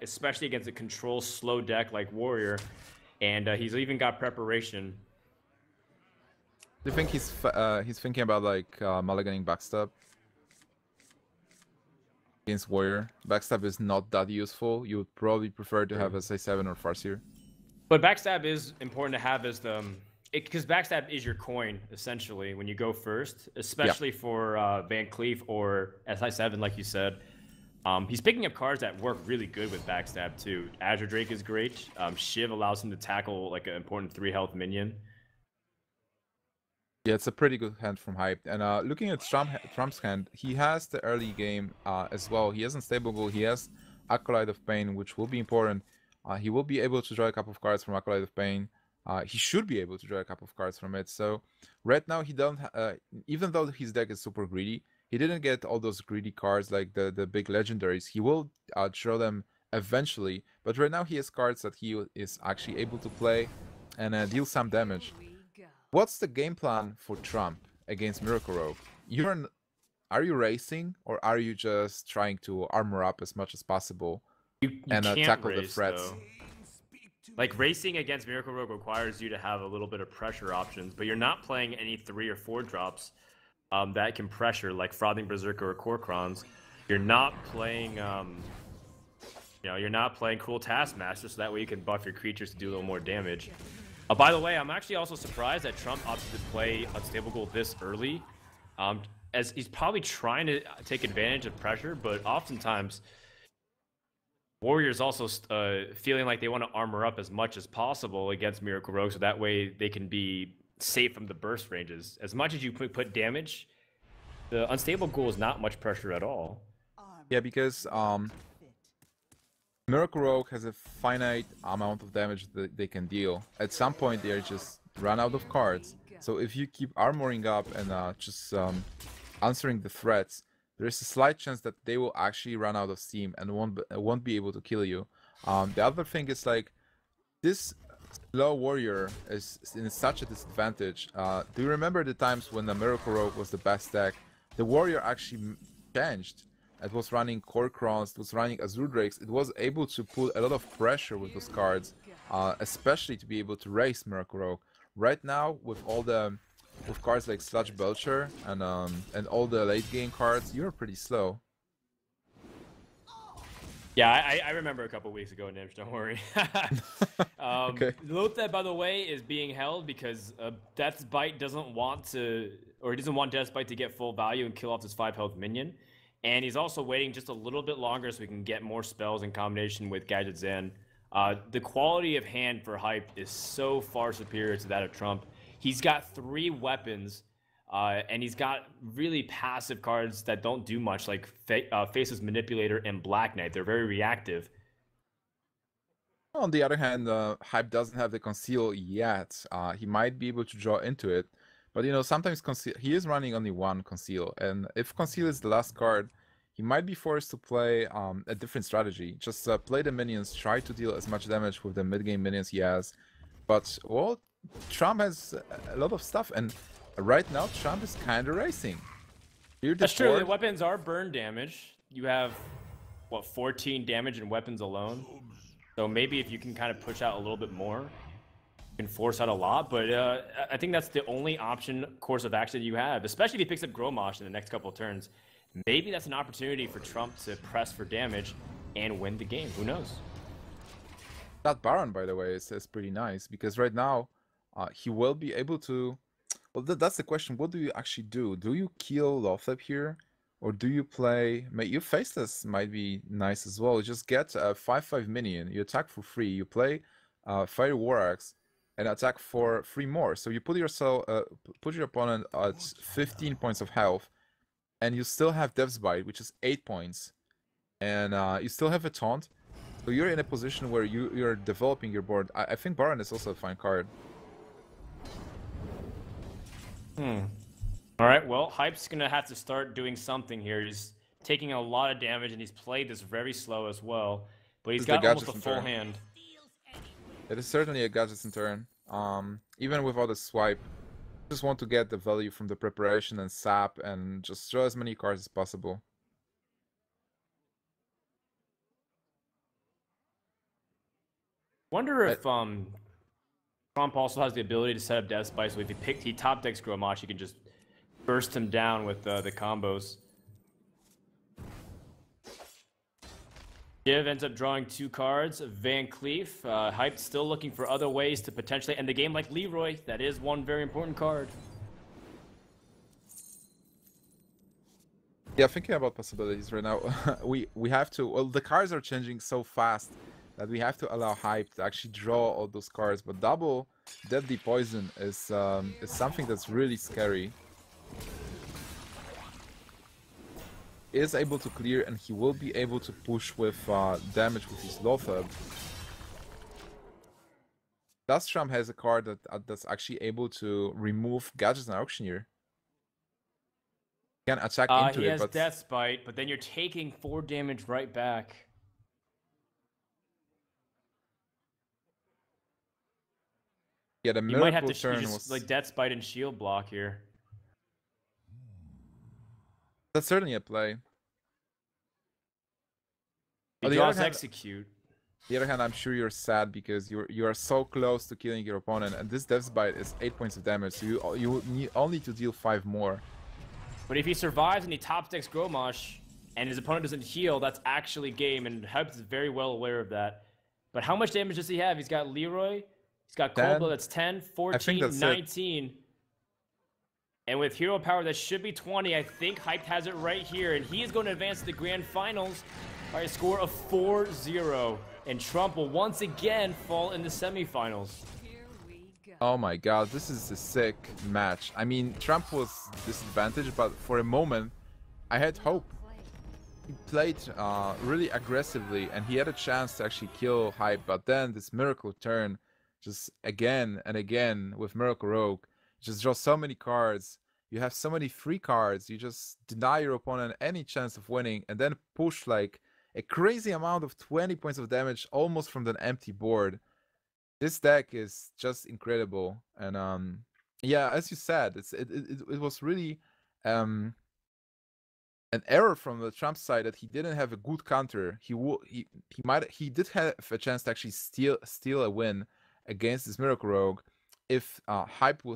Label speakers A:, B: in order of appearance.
A: especially against a control slow deck like Warrior. And he's even got preparation.
B: Do you think he's thinking about like mulliganing backstab against Warrior? Backstab is not that useful. You would probably prefer to have a SA7 or Farseer.
A: But backstab is important to have as the because backstab is your coin essentially when you go first, especially for Van Cleef or SI7, like you said. He's picking up cards that work really good with backstab too. Azure Drake is great. Shiv allows him to tackle like an important 3 health minion.
B: Yeah, it's a pretty good hand from Hype. And looking at Trump's hand, he has the early game as well. He has Unstable Goal, he has Acolyte of Pain, which will be important. He will be able to draw a couple of cards from Acolyte of Pain. He should be able to draw a couple of cards from it. So right now he don't, even though his deck is super greedy, he didn't get all those greedy cards like the big legendaries. He will draw them eventually, but right now he has cards that he is actually able to play and deal some damage. What's the game plan for Trump against Miracle Rogue? Are you racing or are you just trying to armor up as much as possible and tackle the threats?
A: Though. Like racing against Miracle Rogue requires you to have a little bit of pressure options, but you're not playing any 3 or 4 drops that can pressure, like Frothing Berserker or Korkrons. You're not playing, you're not playing Cruel Taskmaster, so that way you can buff your creatures to do a little more damage. By the way, I'm actually also surprised that Trump opted to play Unstable Goal this early, as he's probably trying to take advantage of pressure, but oftentimes Warriors also feeling like they want to armor up as much as possible against Miracle Rogue, so that way they can be safe from the burst ranges. As much as you put damage, the Unstable Goal is not much pressure at all.
B: Yeah, because Miracle Rogue has a finite amount of damage that they can deal. At some point, they just run out of cards. So if you keep armoring up and just answering the threats, there is a slight chance that they will actually run out of steam and won't be able to kill you. The other thing is like this slow warrior is in such a disadvantage. Do you remember the times when the Miracle Rogue was the best deck? The warrior actually changed. It was running Korkrons, it was running Azure Drakes. It was able to put a lot of pressure with those cards, especially to be able to race Miracle Rogue. Right now, with cards like Sludge Belcher and all the late game cards, you're pretty slow.
A: Yeah, I remember a couple weeks ago, Nimsh, don't worry.
B: Okay.
A: Lothar, by the way, is being held because Death's Bite doesn't want Death's Bite to get full value and kill off his 5 health minion. And he's also waiting just a little bit longer so we can get more spells in combination with Gadget Zen. The quality of hand for Hype is so far superior to that of Trump. He's got 3 weapons, and he's got really passive cards that don't do much, like Faceless Manipulator and Black Knight. They're very reactive.
B: On the other hand, Hype doesn't have the Conceal yet. He might be able to draw into it. But you know, sometimes he is running only 1 Conceal, and if Conceal is the last card, he might be forced to play a different strategy. Just play the minions, try to deal as much damage with the mid-game minions he has. But, well, Trump has a lot of stuff, and right now Trump is kind of racing.
A: That's true, the weapons are burn damage. You have, what, 14 damage in weapons alone? So maybe if you can kind of push out a little bit more, can force out a lot, but I think that's the only course of action you have, especially if he picks up Grommash in the next couple of turns. Maybe that's an opportunity for Trump to press for damage and win the game. Who knows?
B: That Baron, by the way, is pretty nice, because right now he will be able to... Well, that's the question. What do you actually do? Do you kill Lothep here? Or do you play... Your Faceless might be nice as well. You just get a 5/5 minion, you attack for free, you play Fire War Axe, and attack for 3 more. So you put your opponent at 15 points of health, and you still have Death's Bite, which is 8 points, and you still have a taunt. So you're in a position where you're developing your board. I think Baron is also a fine card.
A: All right, well, Hype's gonna have to start doing something here. He's taking a lot of damage, and he's played this very slow as well. But he's got almost a full hand.
B: It is certainly a Gadgetzan turn. Even without a swipe, just want to get the value from the preparation and sap and just draw as many cards as possible.
A: Wonder if Trump also has the ability to set up Death Spice. So if he top decks Grommash, he can just burst him down with the combos. Div ends up drawing 2 cards. Van Cleef, Hype still looking for other ways to potentially end the game like Leroy. That is one very important card.
B: Yeah, thinking about possibilities right now, we have to. Well, the cards are changing so fast that we have to allow Hype to actually draw all those cards. But double Deadly Poison is something that's really scary. He is able to clear, and he will be able to push with damage with his Lothab. Dustram has a card that's actually able to remove Gadgets and Auctioneer. Can attack into
A: he
B: it,
A: has
B: but
A: Death Spite, but then you're taking 4 damage right back.
B: yeah, the
A: You might have
B: miracle
A: to
B: turn
A: just
B: was
A: like Death Spite and Shield block here.
B: that's certainly a play.
A: He draws Execute.
B: On the other hand, I'm sure you're sad because you are so close to killing your opponent, and this Death Bite is 8 points of damage, so you need only to deal 5 more.
A: But if he survives and he top decks Grommash, and his opponent doesn't heal, that's actually game, and Hype is very well aware of that. But how much damage does he have? He's got Leroy, he's got Cold Blood, that's 10, 14, 19. And with Hero Power, that should be 20. I think Hype has it right here, and he is going to advance to the Grand Finals by a score of 4-0. And Trump will once again fall in the semifinals.
B: Oh my god, this is a sick match. I mean, Trump was disadvantaged, but for a moment, I had hope. He played really aggressively, and he had a chance to actually kill Hype, but then this Miracle turn, just again and again with Miracle Rogue, just draw so many cards. You have so many free cards, you just deny your opponent any chance of winning, and then push like a crazy amount of 20 points of damage almost from an empty board. This deck is just incredible, and yeah, as you said, it was really an error from the Trump side that he didn't have a good counter. He did have a chance to actually steal a win against this Miracle Rogue if Hype would have